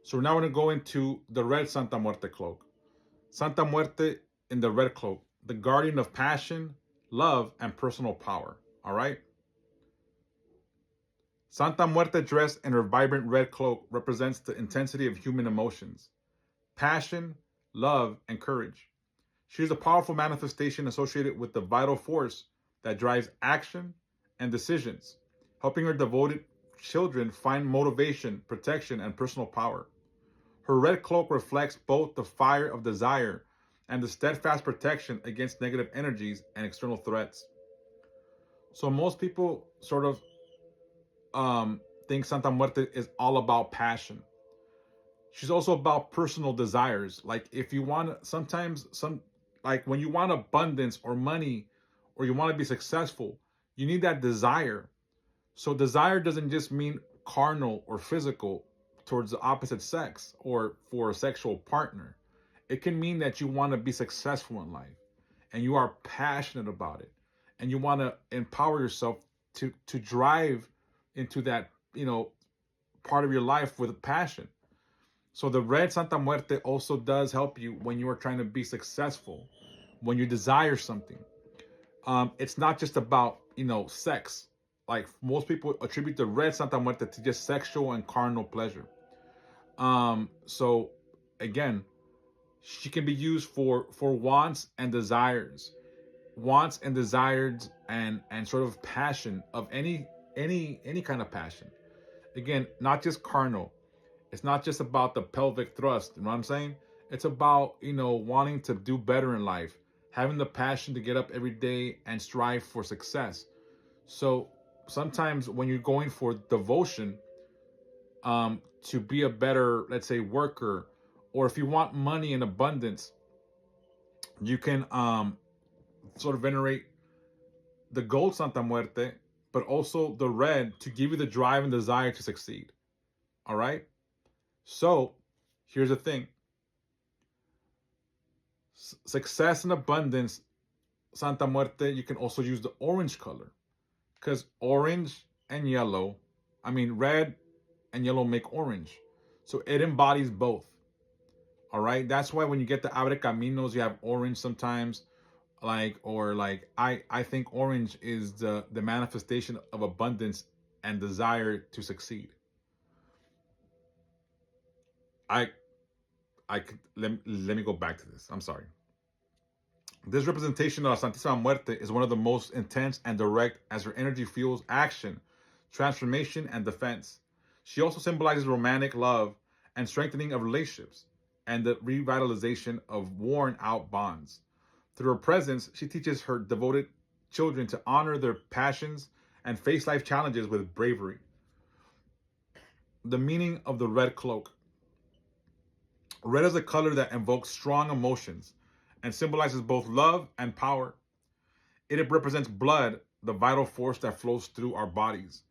So now we're going to go into the red Santa Muerte cloak. Santa Muerte in the red cloak, the guardian of passion, love, and personal power. All right? Santa Muerte, dressed in her vibrant red cloak, represents the intensity of human emotions, passion, love, and courage. She is a powerful manifestation associated with the vital force that drives action and decisions, helping her devoted children find motivation, protection, and personal power. Her red cloak reflects both the fire of desire and the steadfast protection against negative energies and external threats. So most people sort of think Santa Muerte is all about passion. She's also about personal desires. Like if you want, sometimes like when you want abundance or money, or you want to be successful, you need that desire. So desire doesn't just mean carnal or physical towards the opposite sex or for a sexual partner. It can mean that you want to be successful in life and you are passionate about it and you want to empower yourself to drive into that, part of your life with passion. So the red Santa Muerte also does help you when you are trying to be successful, when you desire something. It's not just about, sex. Like most people attribute the red Santa Muerte to just sexual and carnal pleasure. So again, she can be used for wants and desires, and sort of passion of any kind of passion. Again, not just carnal. It's not just about the pelvic thrust. You know what I'm saying? It's about, wanting to do better in life, having the passion to get up every day and strive for success. So sometimes when you're going for devotion, to be a better, let's say, worker, or if you want money in abundance, you can sort of venerate the gold Santa Muerte, but also the red to give you the drive and desire to succeed. All right? So here's the thing. Success and abundance, Santa Muerte, you can also use the orange color. Because orange and yellow, red and yellow make orange. So it embodies both. All right. That's why when you get the Abre Caminos, you have orange sometimes. I think orange is the manifestation of abundance and desire to succeed. Let me go back to this. I'm sorry. This representation of Santísima Muerte is one of the most intense and direct, as her energy fuels action, transformation, and defense. She also symbolizes romantic love and strengthening of relationships and the revitalization of worn out bonds. Through her presence, she teaches her devoted children to honor their passions and face life challenges with bravery. The meaning of the red cloak. Red is a color that invokes strong emotions and symbolizes both love and power. It represents blood, the vital force that flows through our bodies,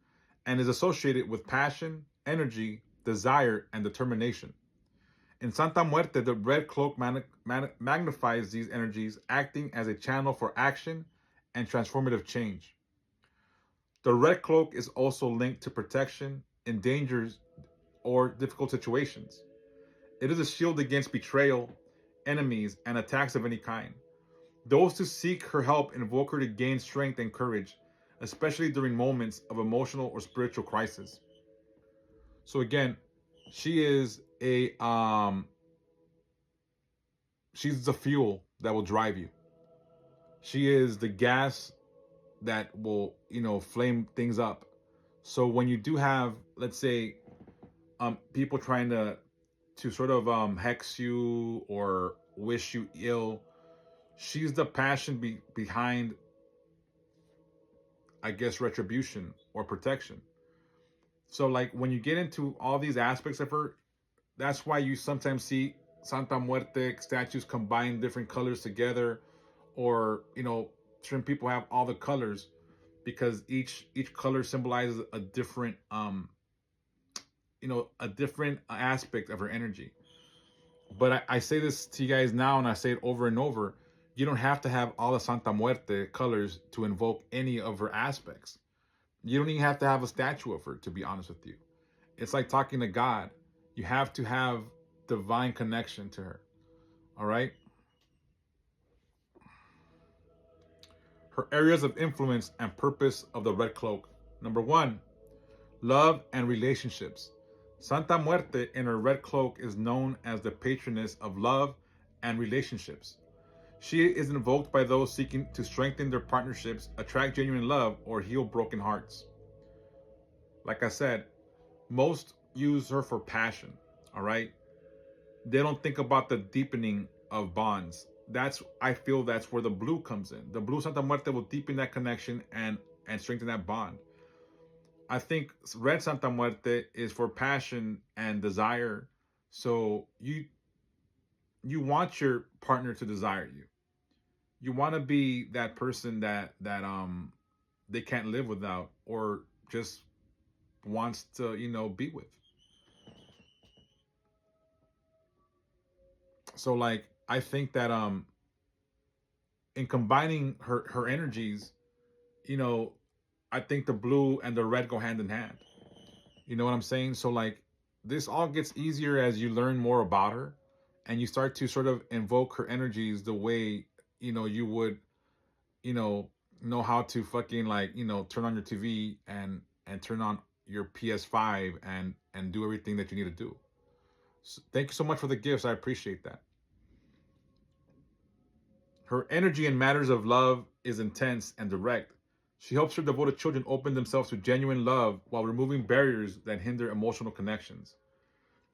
and is associated with passion, energy, desire, and determination. In Santa Muerte, the red cloak magnifies these energies, acting as a channel for action and transformative change. The red cloak is also linked to protection in dangers or difficult situations. It is a shield against betrayal, enemies, and attacks of any kind. Those who seek her help invoke her to gain strength and courage, especially during moments of emotional or spiritual crisis. So again, she is she's the fuel that will drive you. She is the gas that will, flame things up. So when you do have, let's say, people trying to sort of hex you or wish you ill, she's the passion behind, I guess, retribution or protection. So like when you get into all these aspects of her, that's why you sometimes see Santa Muerte statues combine different colors together, or certain people have all the colors because each color symbolizes a different a different aspect of her energy. But I say this to you guys now, and I say it over and over. You don't have to have all the Santa Muerte colors to invoke any of her aspects. You don't even have to have a statue of her, to be honest with you. It's like talking to God. You have to have divine connection to her. All right. Her areas of influence and purpose of the red cloak. Number one, love and relationships. Santa Muerte in her red cloak is known as the patroness of love and relationships. She is invoked by those seeking to strengthen their partnerships, attract genuine love, or heal broken hearts. Like I said, most use her for passion, all right? They don't think about the deepening of bonds. I feel that's where the blue comes in. The blue Santa Muerte will deepen that connection and strengthen that bond. I think red Santa Muerte is for passion and desire. So you want your partner to desire you. You want to be that person that they can't live without, or just wants to, be with. So like I think that in combining her energies, you know, I think the blue and the red go hand in hand. You know what I'm saying? So like this all gets easier as you learn more about her and you start to sort of invoke her energies the way, you would, you know how to fucking like, turn on your TV and turn on your PS5 and do everything that you need to do. So thank you so much for the gifts. I appreciate that. Her energy in matters of love is intense and direct. She helps her devoted children open themselves to genuine love while removing barriers that hinder emotional connections.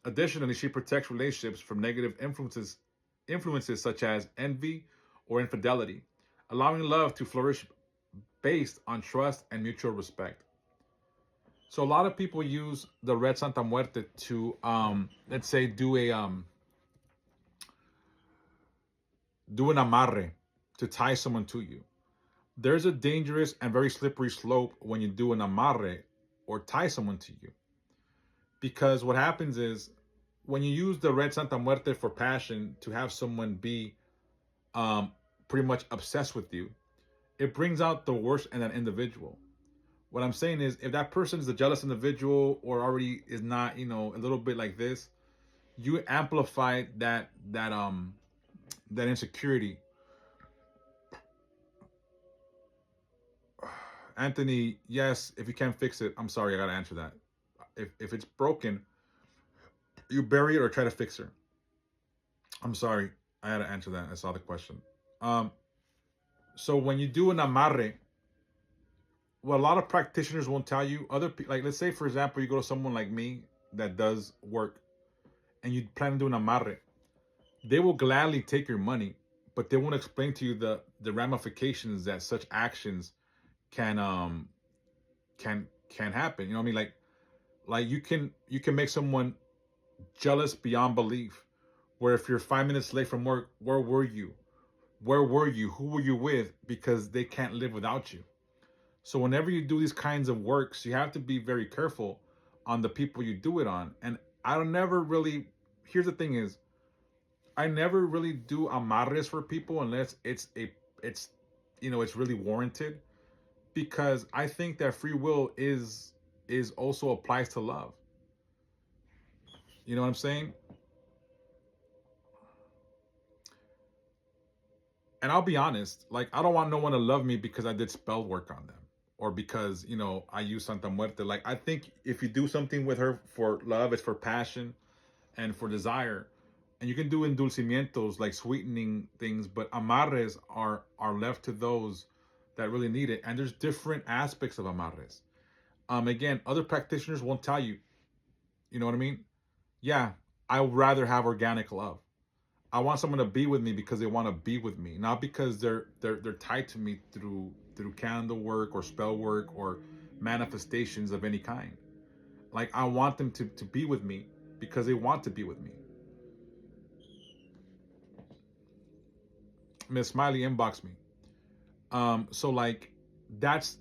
Additionally, she protects relationships from negative influences such as envy or infidelity, allowing love to flourish based on trust and mutual respect. So a lot of people use the red Santa Muerte to let's say do an amarre to tie someone to you. There's a dangerous and very slippery slope when you do an amarre or tie someone to you. Because what happens is when you use the red Santa Muerte for passion to have someone be pretty much obsessed with you, it brings out the worst in an individual. What I'm saying is if that person is a jealous individual or already is not, a little bit like this, you amplify that insecurity. Anthony, yes, if you can't fix it, I'm sorry, I gotta answer that. If it's broken, you bury it or try to fix her. I'm sorry, I had to answer that. I saw the question. So when you do an amarre, what a lot of practitioners won't tell you, like let's say for example, you go to someone like me that does work, and you plan to do an amarre, they will gladly take your money, but they won't explain to you the ramifications that such actions can can happen. You know what I mean? Like you can make someone jealous beyond belief. Where if you're 5 minutes late from work, where were you? Where were you? Who were you with? Because they can't live without you. So whenever you do these kinds of works, you have to be very careful on the people you do it on. And I don't never really. Here's the thing: is I never really do amarres for people unless it's it's really warranted, because I think that free will is also applies to love. You know what I'm saying? And I'll be honest, like I don't want no one to love me because I did spell work on them or because, I use Santa Muerte. Like I think if you do something with her for love, it's for passion and for desire. And you can do endulcimientos, like sweetening things, but amarres are left to those that really need it. And there's different aspects of amarres. Again, other practitioners won't tell you. You know what I mean? Yeah, I would rather have organic love. I want someone to be with me because they want to be with me, not because they're tied to me through candle work or spell work or manifestations of any kind. Like I want them to be with me because they want to be with me. Miss Smiley inbox me. So like that's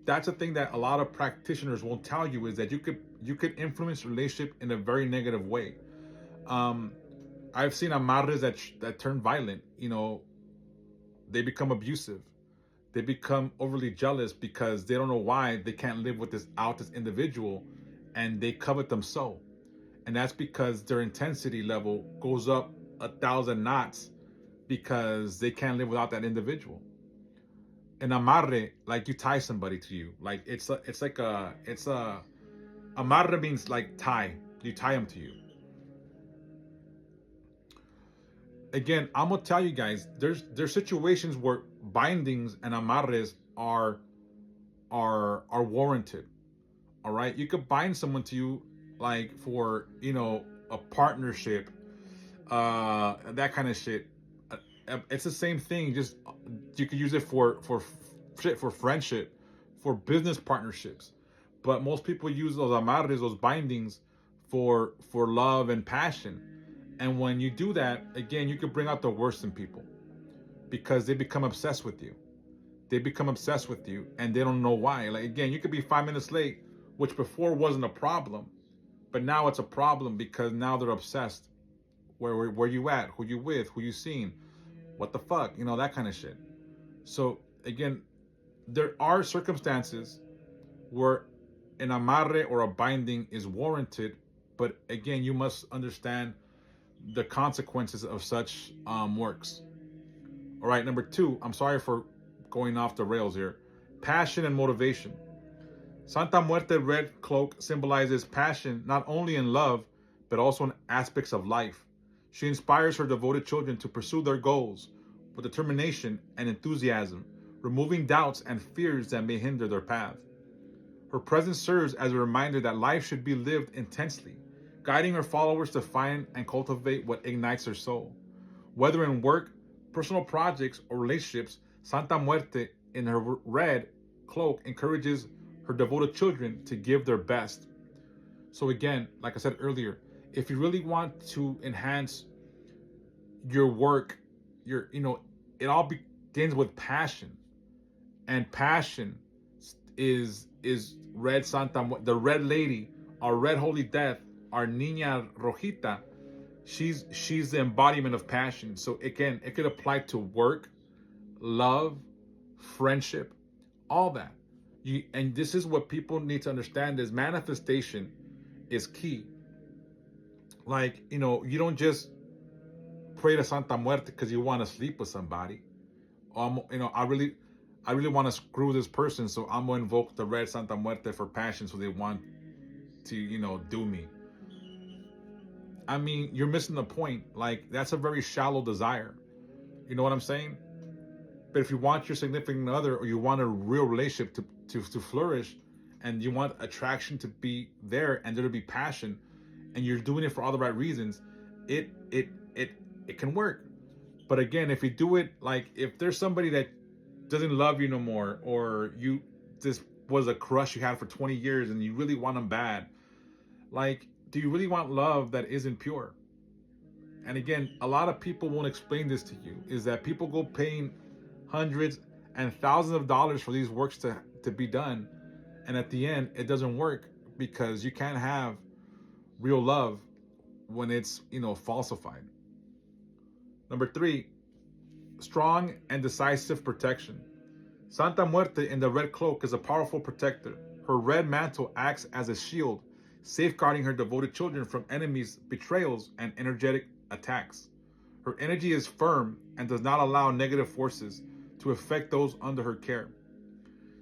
a thing that a lot of practitioners won't tell you, is that you could influence relationship in a very negative way. Um, I've seen amarres that turn violent. They become abusive. They become overly jealous because they don't know why they can't live with this individual, and they covet them so. And that's because their intensity level goes up 1,000 knots because they can't live without that individual. An amarre, like you tie somebody to you, like it's a amarre means like tie. You tie them to you. Again, I'm gonna tell you guys, there's situations where bindings and amarres are warranted. All right, you could bind someone to you like for a partnership, that kind of shit. It's the same thing. Just you could use it for shit, for friendship, for business partnerships. But most people use those amarres, those bindings, for love and passion. And when you do that, again, you could bring out the worst in people because they become obsessed with you. They become obsessed with you, and they don't know why. Like again, you could be 5 minutes late, which before wasn't a problem, but now it's a problem because now they're obsessed. Where you at? Who you with? Who you seen? What the fuck? That kind of shit. So again, there are circumstances where an amarre or a binding is warranted, but again, you must understand the consequences of such works. All right, number 2. I'm sorry for going off the rails here. Passion and motivation. Santa Muerte red cloak symbolizes passion not only in love, but also in aspects of life. She inspires her devoted children to pursue their goals with determination and enthusiasm, removing doubts and fears that may hinder their path. Her presence serves as a reminder that life should be lived intensely, guiding her followers to find and cultivate what ignites their soul. Whether in work, personal projects, or relationships, Santa Muerte in her red cloak encourages her devoted children to give their best. So again, like I said earlier, if you really want to enhance your work, it all begins with passion. And passion is red Santa, the red lady, our red holy death, our Niña Rojita. She's the embodiment of passion. So again, it could apply to work, love, friendship, all that. And this is what people need to understand: is manifestation is key. Like you don't just pray to Santa Muerte because you want to sleep with somebody. I really want to screw this person, so I'm gonna invoke the red Santa Muerte for passion, so they want to do me. I mean, you're missing the point. Like, that's a very shallow desire. You know what I'm saying? But if you want your significant other, or you want a real relationship to flourish, and you want attraction to be there and there to be passion, and you're doing it for all the right reasons, it can work. But again, if you do it, like, if there's somebody that doesn't love you no more, or this was a crush you had for 20 years and you really want them bad, like, do you really want love that isn't pure? And again, a lot of people won't explain this to you, is that people go paying hundreds and thousands of dollars for these works to be done, and at the end it doesn't work because you can't have real love when it's falsified. Number 3, strong and decisive protection. Santa Muerte in the red cloak is a powerful protector. Her red mantle acts as a shield, safeguarding her devoted children from enemies' betrayals and energetic attacks. Her energy is firm and does not allow negative forces to affect those under her care.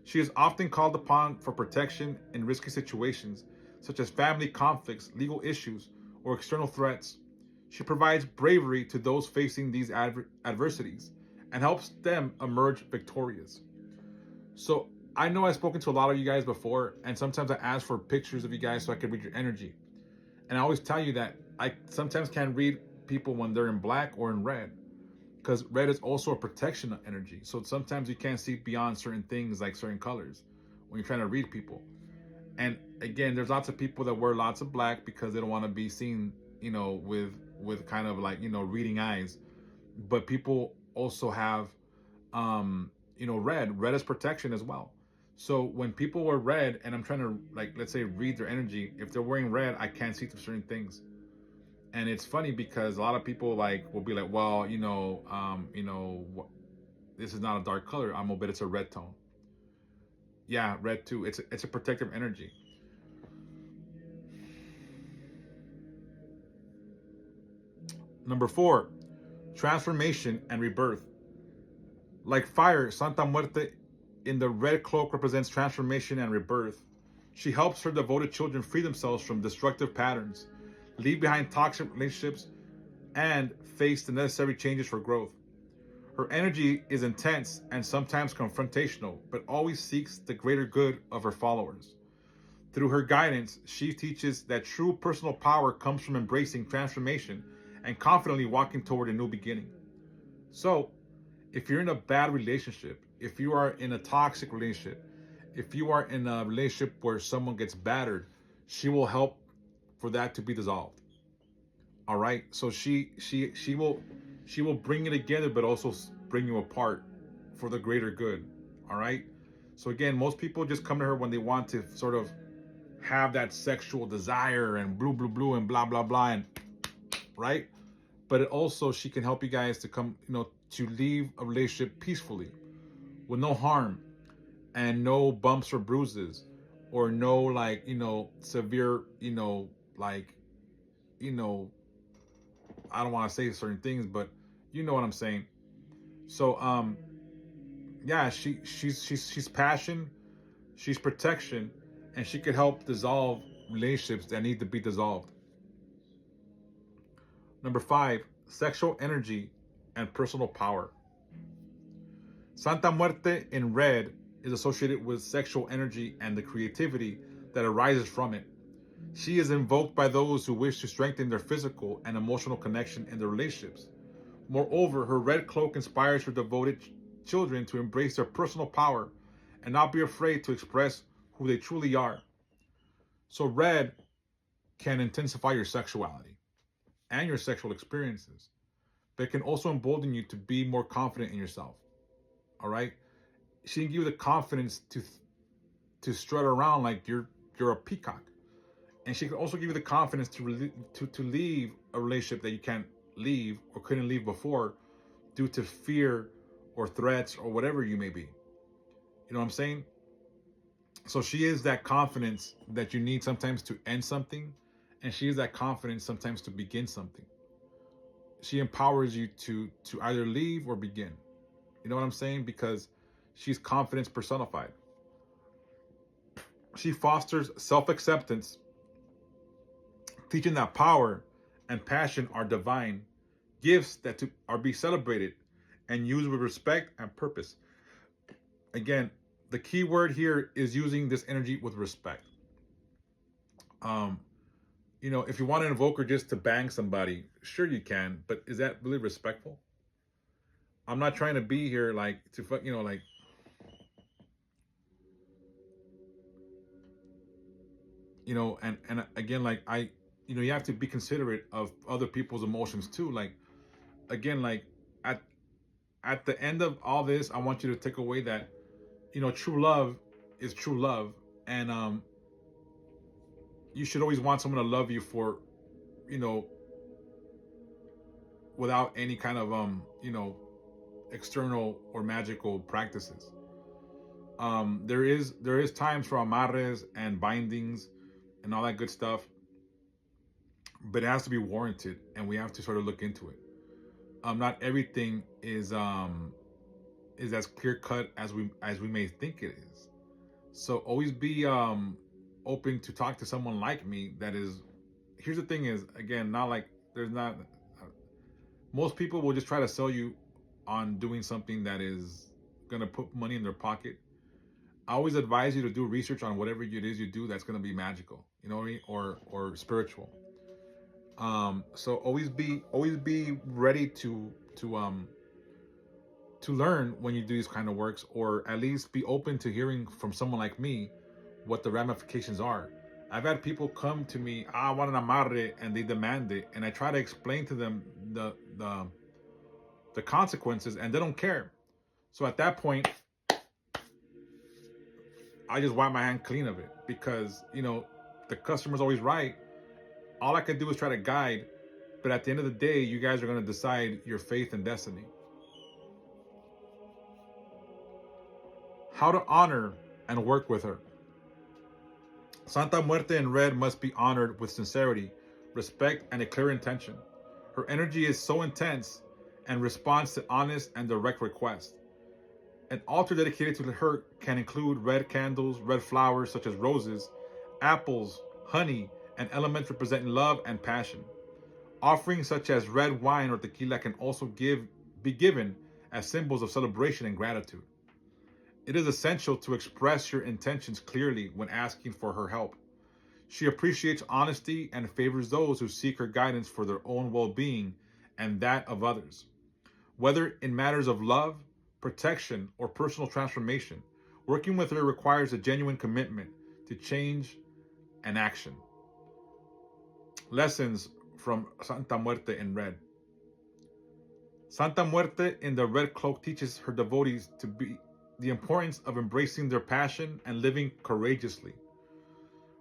She is often called upon for protection in risky situations, such as family conflicts, legal issues, or external threats. She provides bravery to those facing these adversities and helps them emerge victorious. So I know I've spoken to a lot of you guys before, and sometimes I ask for pictures of you guys so I can read your energy. And I always tell you that I sometimes can't read people when they're in black or in red, because red is also a protection energy. So sometimes you can't see beyond certain things, like certain colors, when you're trying to read people. And again, there's lots of people that wear lots of black because they don't want to be seen, with kind of like, reading eyes. But people also have, red is protection as well. So when people wear red and I'm trying to, like, let's say, read their energy, if they're wearing red, I can't see through certain things. And it's funny because a lot of people will be like, well, this is not a dark color. I'm gonna bet it's a red tone. Yeah, red too. It's a protective energy. Number 4, transformation and rebirth. Like fire, Santa Muerte in the red cloak represents transformation and rebirth. She helps her devoted children free themselves from destructive patterns, leave behind toxic relationships, and face the necessary changes for growth. Her energy is intense and sometimes confrontational, but always seeks the greater good of her followers. Through her guidance, she teaches that true personal power comes from embracing transformation and confidently walking toward a new beginning. So, if you're in a bad relationship, if you are in a toxic relationship, if you are in a relationship where someone gets battered, she will help for that to be dissolved. All right. So she will bring you together, but also bring you apart for the greater good. All right. So again, most people just come to her when they want to sort of have that sexual desire and blue and blah blah blah and right. But it also she can help you guys to come, to leave a relationship peacefully with no harm and no bumps or bruises or no like, severe, like, I don't want to say certain things, but you know what I'm saying. So yeah, she's passion, she's protection, and she could help dissolve relationships that need to be dissolved. Number 5, sexual energy and personal power. Santa Muerte in red is associated with sexual energy and the creativity that arises from it. She is invoked by those who wish to strengthen their physical and emotional connection in their relationships. Moreover, her red cloak inspires her devoted children to embrace their personal power and not be afraid to express who they truly are. So red can intensify your sexuality and your sexual experiences, but it can also embolden you to be more confident in yourself. All right? She can give you the confidence to strut around like you're a peacock. And she can also give you the confidence to leave a relationship that you can't leave or couldn't leave before due to fear or threats or whatever you may be. You know what I'm saying? So she is that confidence that you need sometimes to end something, and she is that confidence sometimes to begin something. She empowers you to either leave or begin. You know what I'm saying? Because she's confidence personified. She fosters self-acceptance, teaching that power and passion are divine, gifts that are be celebrated and used with respect and purpose. Again, the key word here is using this energy with respect. If you want to invoke her just to bang somebody, sure you can, but is that really respectful? I'm not trying to be here like to like and again, like you have to be considerate of other people's emotions too. Like again, like at the end of all this, I want you to take away that true love is true love, and you should always want someone to love you for without any kind of external or magical practices. There is times for amarres and bindings and all that good stuff, but it has to be warranted, and we have to sort of look into it. Not everything is as clear cut as we may think it is. So always be open to talk to someone like me. That is, here's the thing is, again, not like there's not. Most people will just try to sell you on doing something that is gonna put money in their pocket. I always advise you to do research on whatever it is you do that's gonna be magical, you know what I mean, or spiritual. So always be ready to learn when you do these kind of works, or at least be open to hearing from someone like me what the ramifications are. I've had people come to me, I want an amarre, and they demand it, and I try to explain to them the consequences, and they don't care. So at that point, I just wipe my hand clean of it, because the customer's always right. All I can do is try to guide, but at the end of the day, you guys are going to decide your faith and destiny. How to honor and work with her. Santa Muerte in red must be honored with sincerity, respect, and a clear intention. Her energy is so intense and responds to honest and direct requests. An altar dedicated to her can include red candles, red flowers such as roses, apples, honey, and elements representing love and passion. Offerings such as red wine or tequila can also be given as symbols of celebration and gratitude. It is essential to express your intentions clearly when asking for her help. She appreciates honesty and favors those who seek her guidance for their own well-being and that of others. Whether in matters of love, protection, or personal transformation, working with her requires a genuine commitment to change and action. Lessons from Santa Muerte in red. Santa Muerte in the red cloak teaches her devotees to be the importance of embracing their passion and living courageously.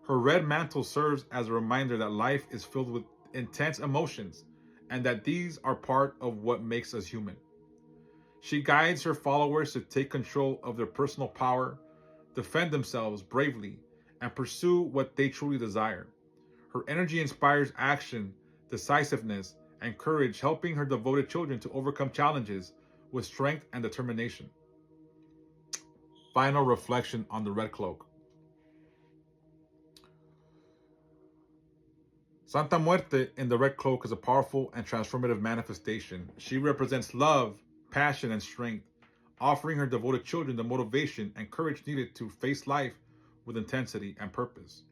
Her red mantle serves as a reminder that life is filled with intense emotions and that these are part of what makes us human. She guides her followers to take control of their personal power, defend themselves bravely, and pursue what they truly desire. Her energy inspires action, decisiveness, and courage, helping her devoted children to overcome challenges with strength and determination. Final reflection on the red cloak. Santa Muerte in the red cloak is a powerful and transformative manifestation. She represents love, passion, and strength, offering her devoted children the motivation and courage needed to face life with intensity and purpose.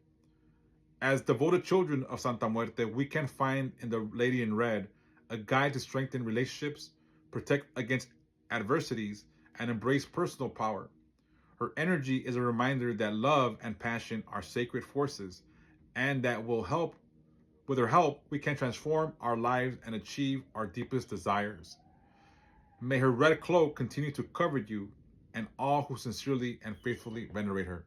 As devoted children of Santa Muerte, we can find in the Lady in Red a guide to strengthen relationships, protect against adversities, and embrace personal power. Her energy is a reminder that love and passion are sacred forces, and that with her help, we can transform our lives and achieve our deepest desires. May her red cloak continue to cover you and all who sincerely and faithfully venerate her.